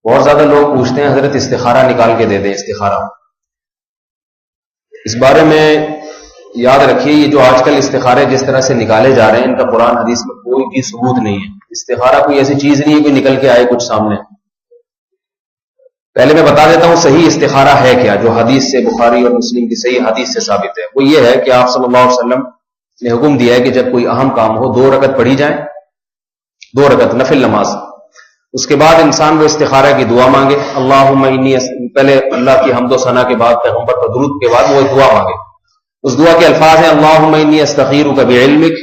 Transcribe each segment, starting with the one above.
بہت زیادہ لوگ پوچھتے ہیں حضرت استخارہ نکال کے دے دیں استخارہ. اس بارے میں یاد رکھیے یہ جو آج کل استخارے جس طرح سے نکالے جا رہے ہیں ان کا قرآن حدیث میں کوئی بھی ثبوت نہیں ہے. استخارہ کوئی ایسی چیز نہیں ہے کہ نکل کے آئے کچھ سامنے. پہلے میں بتا دیتا ہوں صحیح استخارہ ہے کیا, جو حدیث سے بخاری اور مسلم کی صحیح حدیث سے ثابت ہے. وہ یہ ہے کہ آپ صلی اللہ علیہ وسلم نے حکم دیا ہے کہ جب کوئی اہم کام ہو 2 رکعت پڑھی جائیں, 2 رکعت نفل نماز. اس کے بعد انسان وہ استخارہ کی دعا مانگے, اللہم انی, پہلے اللہ کی حمد و ثنا کے بعد پیغمبر پر درود کے بعد وہ ایک دعا مانگے. اس دعا کے الفاظ ہیں اللہم انی استخیرک بعلمک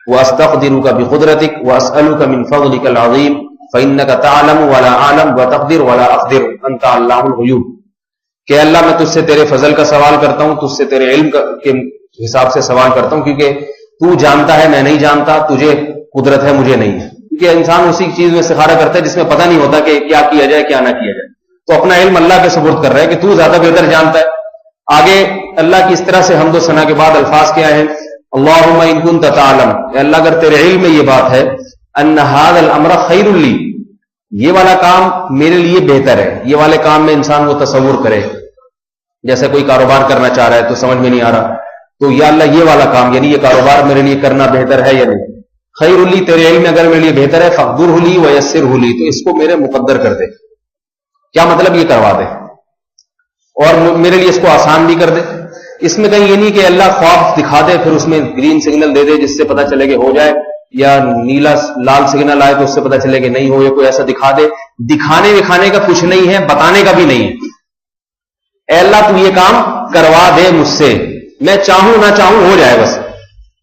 واستقدرک بقدرتک واسألک من فضلک العظیم فإنک تعلم ولا اعلم وتقدر ولا اقدر انت علام الغیوب. کہ اللہ میں تجھ سے تیرے فضل کا سوال کرتا ہوں, تجھ سے تیرے علم کے حساب سے سوال کرتا ہوں, کیونکہ تو جانتا ہے میں نہیں جانتا, تجھے قدرت ہے مجھے نہیں ہے. کیونکہ انسان اسی چیز میں استخارہ کرتا ہے جس میں پتہ نہیں ہوتا کہ کیا کیا جائے کیا نہ کیا جائے. تو اپنا علم اللہ کے سپرد کر رہا ہے کہ تو زیادہ بہتر جانتا ہے. آگے اللہ کی اس طرح سے حمد و ثنا کے بعد الفاظ کیا ہیں, اللہم ان کنت تعلم, اے اللہ اگر تیرے علم میں یہ بات ہے, ان ھذا الامر خیر لی, یہ والا کام میرے لیے بہتر ہے. یہ والے کام میں انسان وہ تصور کرے, جیسے کوئی کاروبار کرنا چاہ رہا ہے تو سمجھ میں نہیں آ رہا, تو یا اللہ یہ والا کام یعنی یہ کاروبار میرے لیے کرنا بہتر ہے یا نہیں. خیر لی, تیرے علم میں اگر میرے لیے بہتر ہے, فقدرہ لی ویسرہ لی, تو اس کو میرے مقدر کر دے. کیا مطلب یہ کروا دے اور میرے لیے اس کو آسان بھی کر دے. اس میں کہیں یہ نہیں کہ اللہ خواب دکھا دے پھر اس میں گرین سگنل دے دے جس سے پتہ چلے کہ ہو جائے, یا نیلا لال سگنل آئے تو اس سے پتہ چلے کہ نہیں ہو, یا کوئی ایسا دکھا دے. دکھانے وکھانے کا کچھ نہیں ہے, بتانے کا بھی نہیں ہے. اے اللہ تو یہ کام کروا دے مجھ سے, میں چاہوں نہ چاہوں ہو جائے بس.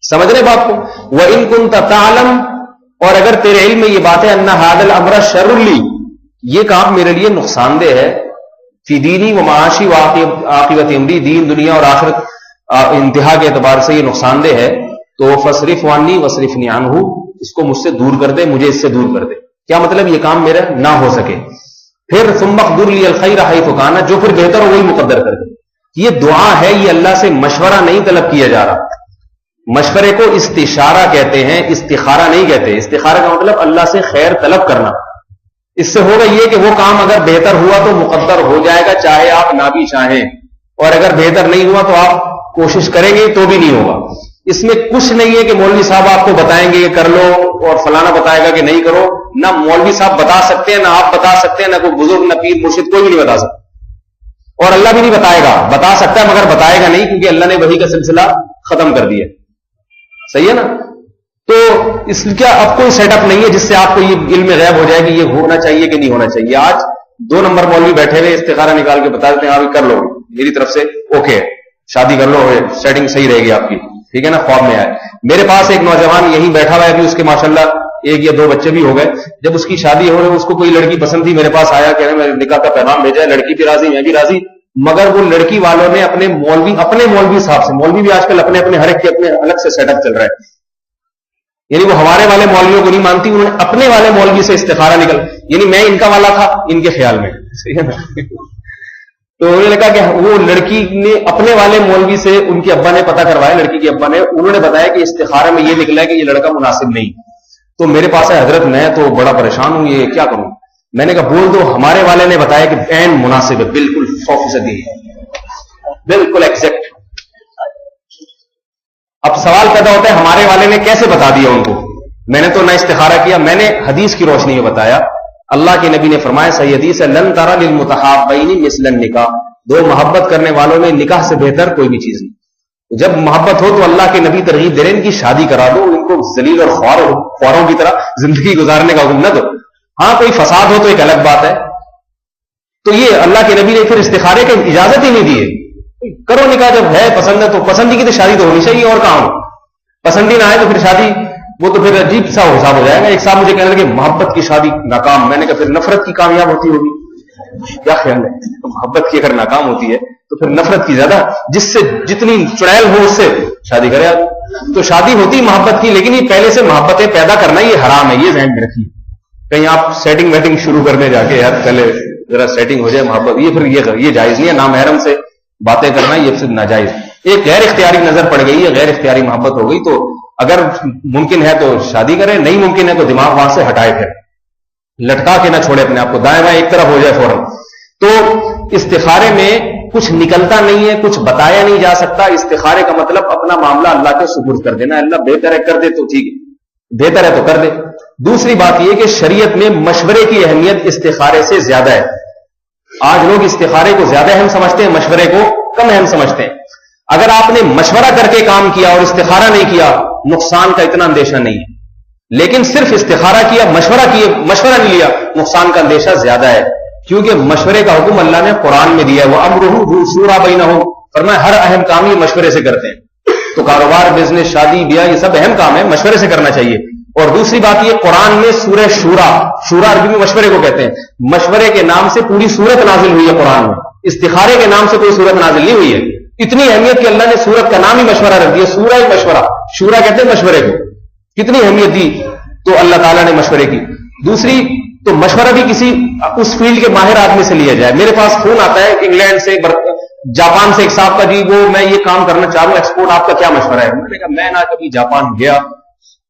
سمجھ رہے بات کو. وَإِن كُنتَ تَعْلَمُ, اور اگر تیرے علم میں یہ بات ہے, ان ھذا الامر شر لی, یہ کام میرے لیے نقصان دہ ہے, فی دینی و معاشی و عاقبت امری, دین دنیا اور آخرت انتہا کے اعتبار سے یہ نقصان دہ ہے, تو فصرف عنی وصرفنی عنہ, اس کو مجھ سے دور کر دے, مجھے اس سے دور کر دے. کیا مطلب یہ کام میرا نہ ہو سکے. پھر ثم اقدر لی الخیر حیث کان, جو پھر بہتر ہو وہی مقدر کر دے. یہ دعا ہے, یہ اللہ سے مشورہ نہیں طلب کیا جا رہا. مشورے کو استشارہ کہتے ہیں, استخارہ نہیں کہتے. استخارہ کا مطلب اللہ سے خیر طلب کرنا. اس سے ہوگا یہ کہ وہ کام اگر بہتر ہوا تو مقدر ہو جائے گا, چاہے آپ نہ بھی چاہیں, اور اگر بہتر نہیں ہوا تو آپ کوشش کریں گے تو بھی نہیں ہوگا. اس میں کچھ نہیں ہے کہ مولوی صاحب آپ کو بتائیں گے یہ کر لو اور فلانا بتائے گا کہ نہیں کرو. نہ مولوی صاحب بتا سکتے ہیں, نہ آپ بتا سکتے ہیں, نہ کوئی بزرگ, نہ پیر مرشد, کوئی بھی نہیں بتا سکتا, اور اللہ بھی نہیں بتائے گا. بتا سکتا ہے مگر بتائے گا نہیں, کیونکہ اللہ نے وحی کا سلسلہ ختم کر دیا. صحیح ہے نا. تو اس کا اب کوئی سیٹ اپ نہیں ہے جس سے آپ کو یہ علم غیب ہو جائے کہ یہ ہونا چاہیے کہ نہیں ہونا چاہیے. آج 2 نمبر مولوی بیٹھے ہوئے استخارہ نکال کے بتا دیتے ہیں آپ کر لو, میری طرف سے اوکے, شادی کر لو, سیٹنگ صحیح رہے گی آپ کی, ٹھیک ہے نا. خواب میں آئے. میرے پاس ایک نوجوان یہیں بیٹھا ہوا ہے, ابھی اس کے ماشاءاللہ 1 یا 2 بچے بھی ہو گئے. جب اس کی شادی ہو رہی, اس کو کوئی لڑکی پسند تھی, میرے پاس آیا, کہہ رہے میں نکاح کا پیغام بھیجا ہے, لڑکی بھی راضی میں بھی راضی, مگر وہ لڑکی والوں نے اپنے مولوی صاحب سے, مولوی بھی آج کل اپنے ہر ایک کے اپنے الگ سے سیٹ اپ چل رہا ہے, یعنی وہ ہمارے والے مولویوں کو نہیں مانتی, انہوں نے اپنے والے مولوی سے استخارہ نکل, یعنی میں ان کا والا تھا ان کے خیال میں. صحیح ہے نا. تو انہوں نے کہا کہ وہ لڑکی نے اپنے والے مولوی سے, ان کے ابا نے پتہ کروایا, لڑکی کے ابا نے, انہوں نے بتایا کہ استخارے میں یہ نکلا ہے کہ یہ لڑکا مناسب نہیں. تو میرے پاس ہے حضرت, میں تو بڑا پریشان ہوں, یہ کیا کروں. میں نے کہا بول دو, ہمارے والے نے بتایا کہ عین مناسب ہے, بالکل 100%, بالکل ایگزیکٹ. اب سوال پیدا ہوتا ہے ہمارے والے نے کیسے بتا دیا ان کو. میں نے تو نہ استخارہ کیا, میں نے حدیث کی روشنی میں بتایا. اللہ کے نبی نے فرمایا, صحیح حدیث ہے, لن ترى للمتحابین مثل النکاح, 2 محبت کرنے والوں میں نکاح سے بہتر کوئی بھی چیز نہیں. جب محبت ہو تو اللہ کے نبی ترغیب دے رہے ہیں ان کی شادی کرا دو, ان کو ذلیل اور خواروں کی طرح زندگی گزارنے کا حکم نہ دو. ہاں کوئی فساد ہو تو ایک الگ بات ہے. تو یہ اللہ کے نبی نے پھر استخارے کی اجازت ہی نہیں دی ہے. کرو نکاح, جب ہے پسند ہے تو, پسندی کی تو شادی تو ہونی چاہیے, اور کہاں ہو. پسندی نہ آئے تو پھر شادی, وہ تو پھر عجیب سا حساب ہو جائے گا. ایک صاحب مجھے کہنے لگے محبت کی شادی ناکام. میں نے کہا پھر نفرت کی کامیاب ہوتی ہوگی. کیا خیال ہے, محبت کی اگر ناکام ہوتی ہے تو پھر نفرت کی زیادہ, جس سے جتنی چڑیل ہو اس سے شادی کرے آپ. تو شادی ہوتی محبت کی, لیکن یہ پہلے سے محبتیں پیدا کرنا یہ حرام ہے, یہ ذہن میں رکھیے. کہیں آپ سیٹنگ ویٹنگ شروع کرنے جا کے یار پہلے ذرا سیٹنگ ہو جائے محبت, یہ پھر یہ جائز نہیں ہے. نامحرم سے باتیں کرنا یہ پھر ناجائز. ایک غیر اختیاری نظر پڑ گئی ہے, غیر اختیاری محبت ہو گئی, تو اگر ممکن ہے تو شادی کرے, نہیں ممکن ہے تو دماغ وہاں سے ہٹائے پھر. لٹکا کے نہ چھوڑے اپنے آپ کو، دائیں بائیں ایک طرف ہو جائے فوراً. تو استخارے میں کچھ نکلتا نہیں ہے، کچھ بتایا نہیں جا سکتا. استخارے کا مطلب اپنا معاملہ اللہ کے سپرد کر دینا. اللہ بہتر ہے کر دے تو ٹھیک ہے، بہتر ہے تو کر دے. دوسری بات یہ کہ شریعت میں مشورے کی اہمیت استخارے سے زیادہ ہے. آج لوگ استخارے کو زیادہ اہم سمجھتے ہیں، مشورے کو کم اہم سمجھتے ہیں. اگر آپ نے مشورہ کر کے کام کیا اور استخارہ نہیں کیا، نقصان کا اتنا اندیشہ نہیں ہے. لیکن صرف استخارہ کیا، مشورہ نہیں لیا، نقصان کا اندیشہ زیادہ ہے. کیونکہ مشورے کا حکم اللہ نے قرآن میں دیا ہے، وہ امرہ شورا بینہم، فرمایا ہر اہم کام یہ مشورے سے کرتے ہیں. تو کاروبار، بزنس، شادی، بیاہ، یہ سب اہم کام ہے، مشورے سے کرنا چاہیے. اور دوسری بات یہ قرآن میں سورہ شورا عربی میں مشورے کو کہتے ہیں، مشورے کے نام سے پوری سورت نازل ہوئی ہے قرآن میں. استخارے کے نام سے کوئی سورت نازل نہیں ہوئی ہے. اتنی اہمیت کہ اللہ نے سورت کا نام ہی مشورہ رکھ دیا، سورہ مشورہ. شورا کہتے ہیں مشورے کو. کتنی اہمیت دی تو اللہ تعالیٰ نے مشورے کی. دوسری تو مشورہ بھی کسی اس فیلڈ کے ماہر آدمی سے لیا جائے. میرے پاس فون آتا ہے انگلینڈ سے، جاپان سے ایک صاحب کا، جی وہ میں یہ کام کرنا چاہ رہا ہوں ایکسپورٹ، آپ کا کیا مشورہ ہے؟ میں نے کہا میں نہ کبھی جاپان گیا،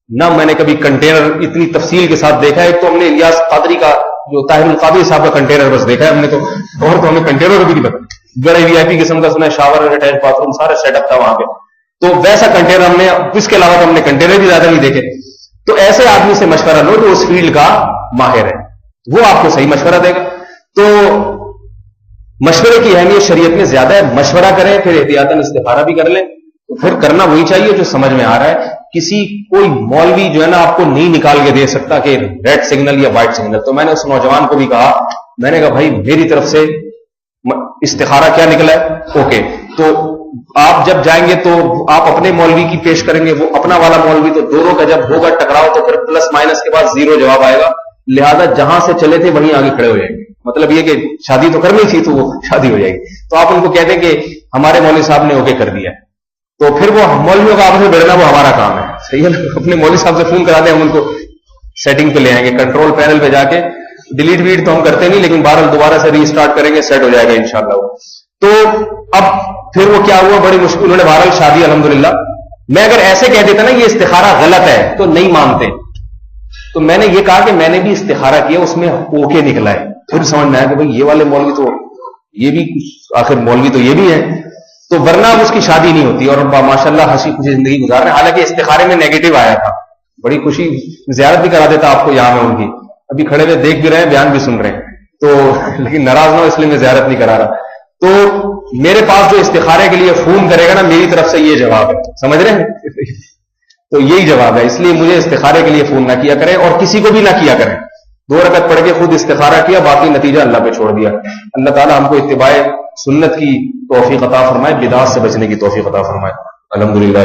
نہ میں نے کبھی کنٹینر اتنی تفصیل کے ساتھ دیکھا ہے. تو ہم نے الیاس قادری کا جو طاہر القادری صاحب کا کنٹینر بس دیکھا ہے ہم نے، اور تو ہمیں کنٹینر کا بھی نہیں پتا. بڑے وی آئی پی قسم کا سنا، شاور، اٹیچ باتھ روم، سارا سیٹ اپ تھا وہاں پہ. تو ویسا کنٹینر ہم نے، اس کے علاوہ ہم نے کنٹینر بھی زیادہ نہیں دیکھے. تو ایسے آدمی سے مشورہ لو جو اس فیلڈ کا ماہر ہے، وہ آپ کو صحیح مشورہ دے گا. تو مشورے کی اہمیت شریعت میں زیادہ ہے. مشورہ کریں، پھر احتیاطاً استخارہ بھی کر لیں. تو پھر کرنا وہی چاہیے جو سمجھ میں آ رہا ہے. کوئی مولوی جو ہے نا آپ کو نہیں نکال کے دے سکتا کہ ریڈ سگنل یا وائٹ سگنل. تو میں نے اس نوجوان کو بھی کہا، میں نے کہا بھائی میری طرف سے استخارہ کیا نکلا ہے، اوکے. تو آپ جب جائیں گے تو آپ اپنے مولوی کی پیش کریں گے، وہ اپنا والا مولوی، تو دونوں کا جب ہوگا ٹکراؤ تو پھر پلس مائنس کے بعد زیرو جواب آئے گا. لہذا جہاں سے چلے تھے وہیں آگے کھڑے ہو جائیں گے. مطلب یہ کہ شادی تو کرنی تھی تو وہ شادی ہو جائے گی. تو آپ ان کو کہتے ہیں کہ ہمارے مولوی صاحب نے اوکے کر دیا. تو پھر وہ مولویوں کا آپس میں بڑھنا وہ ہمارا کام ہے. صحیح ہے نا؟ اپنے مولوی صاحب سے فون کرا دیں، ہم ان کو سیٹنگ پہ لے آئیں گے، کنٹرول پینل پہ جا کے. ڈیلیٹ ویٹ تو ہم کرتے نہیں، لیکن بہرحال دوبارہ سے ری اسٹارٹ کریں گے، سیٹ ہو جائے گا انشاءاللہ. تو اب پھر وہ کیا ہوا، بڑی مشکل، انہوں نے بہرحال شادی الحمدللہ. میں اگر ایسے کہہ دیتا نا یہ استخارہ غلط ہے تو نہیں مانتے. تو میں نے یہ کہا کہ میں نے بھی استخارہ کیا، اس میں اوکے نکلا ہے. پھر سمجھ میں آیا کہ بھائی یہ والے مولوی تو یہ بھی آخر مولوی تو یہ بھی ہے. تو ورنہ اس کی شادی نہیں ہوتی. اور ماشاءاللہ ہنسی خوشی زندگی گزار رہے ہیں. حالانکہ استخارے میں نیگیٹو آیا تھا. بڑی خوشی، زیارت بھی کرا دیتا آپ کو یہاں میں ان کی. ابھی کھڑے ہوئے دیکھ بھی رہے ہیں، بیان بھی سن رہے ہیں. تو لیکن ناراض نہ ہو اس لیے میں زیارت نہیں کرا رہا. تو میرے پاس جو استخارے کے لیے فون کرے گا نا، میری طرف سے یہ جواب ہے. سمجھ رہے ہیں؟ تو یہی جواب ہے. اس لیے مجھے استخارے کے لیے فون نہ کیا کریں، اور کسی کو بھی نہ کیا کریں. 2 رکعت پڑھ کے خود استخارہ کیا، باقی نتیجہ اللہ پہ چھوڑ دیا. اللہ تعالی ہم کو اتباع سنت کی توفیق عطا فرمائے، بدعات سے بچنے کی توفیق عطا فرمائے. الحمدللہ.